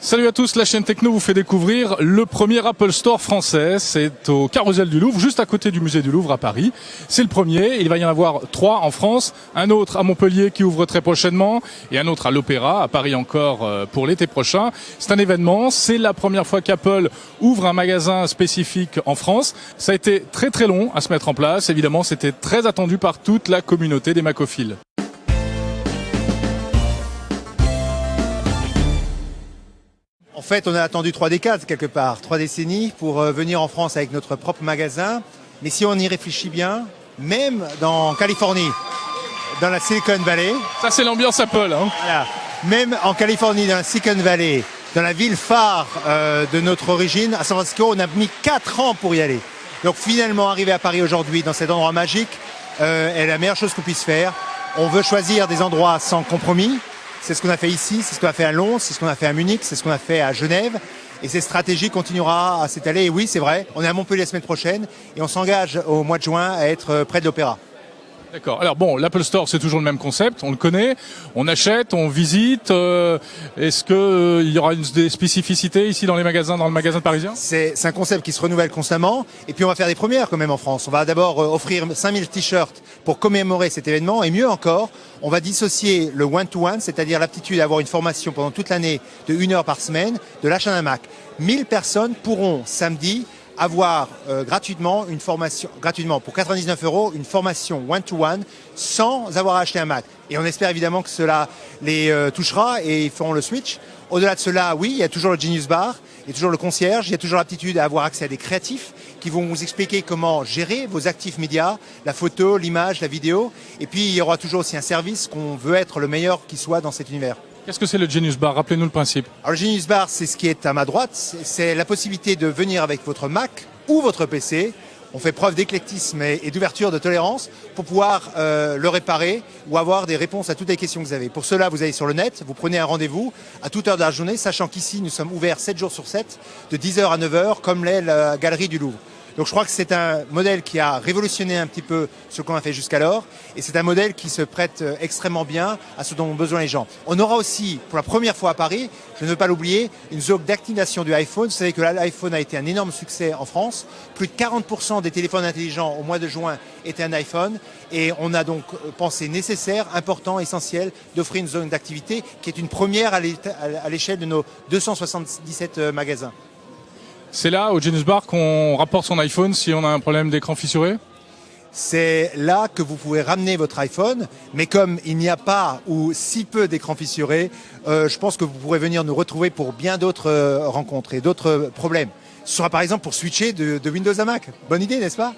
Salut à tous, la chaîne Techno vous fait découvrir le premier Apple Store français. C'est au Carrousel du Louvre, juste à côté du musée du Louvre à Paris. C'est le premier, il va y en avoir 3 en France, un autre à Montpellier qui ouvre très prochainement et un autre à l'Opéra, à Paris encore pour l'été prochain. C'est un événement, c'est la première fois qu'Apple ouvre un magasin spécifique en France. Ça a été très très long à se mettre en place, évidemment c'était très attendu par toute la communauté des macophiles. En fait, on a attendu 3 décades quelque part, 3 décennies pour venir en France avec notre propre magasin. Mais si on y réfléchit bien, même en Californie, dans la Silicon Valley... Ça c'est l'ambiance Apple, hein. Voilà, même en Californie, dans la Silicon Valley, dans la ville phare de notre origine, à San Francisco, on a mis 4 ans pour y aller. Donc finalement, arriver à Paris aujourd'hui, dans cet endroit magique, est la meilleure chose qu'on puisse faire. On veut choisir des endroits sans compromis. C'est ce qu'on a fait ici, c'est ce qu'on a fait à Londres, c'est ce qu'on a fait à Munich, c'est ce qu'on a fait à Genève. Et cette stratégie continuera à s'étaler. Et oui, c'est vrai, on est à Montpellier la semaine prochaine et on s'engage au mois de juin à être près de l'Opéra. D'accord. Alors bon, l'Apple Store, c'est toujours le même concept, on le connaît, on achète, on visite. Est-ce qu'il y aura des spécificités ici dans les magasins, dans le magasin parisien? C'est un concept qui se renouvelle constamment. Et puis on va faire des premières quand même en France. On va d'abord offrir 5000 t-shirts pour commémorer cet événement. Et mieux encore, on va dissocier le one-to-one, c'est-à-dire l'aptitude à avoir une formation pendant toute l'année de 1 heure par semaine, de l'achat d'un Mac. 1000 personnes pourront samedi avoir gratuitement une formation, pour 99 €, une formation one-to-one sans avoir acheté un Mac. Et on espère évidemment que cela les touchera et ils feront le switch. Au-delà de cela, oui, il y a toujours le Genius Bar, il y a toujours le concierge, il y a toujours l'aptitude à avoir accès à des créatifs qui vont vous expliquer comment gérer vos actifs médias, la photo, l'image, la vidéo. Et puis il y aura toujours aussi un service qu'on veut être le meilleur qui soit dans cet univers. Qu'est-ce que c'est le Genius Bar? Rappelez-nous le principe. Alors le Genius Bar, c'est ce qui est à ma droite. C'est la possibilité de venir avec votre Mac ou votre PC. On fait preuve d'éclectisme et d'ouverture, de tolérance pour pouvoir le réparer ou avoir des réponses à toutes les questions que vous avez. Pour cela, vous allez sur le net, vous prenez un rendez-vous à toute heure de la journée, sachant qu'ici, nous sommes ouverts 7 jours sur 7, de 10 h à 9 h, comme l'est la galerie du Louvre. Donc je crois que c'est un modèle qui a révolutionné un petit peu ce qu'on a fait jusqu'alors et c'est un modèle qui se prête extrêmement bien à ce dont ont besoin les gens. On aura aussi, pour la première fois à Paris, je ne veux pas l'oublier, une zone d'activation du iPhone. Vous savez que l'iPhone a été un énorme succès en France. Plus de 40% des téléphones intelligents au mois de juin étaient un iPhone et on a donc pensé nécessaire, important, essentiel d'offrir une zone d'activité qui est une première à l'échelle de nos 277 magasins. C'est là, au Genius Bar, qu'on rapporte son iPhone si on a un problème d'écran fissuré? C'est là que vous pouvez ramener votre iPhone, mais comme il n'y a pas ou si peu d'écrans fissurés, je pense que vous pourrez venir nous retrouver pour bien d'autres rencontres et d'autres problèmes. Ce sera par exemple pour switcher de Windows à Mac. Bonne idée, n'est-ce pas?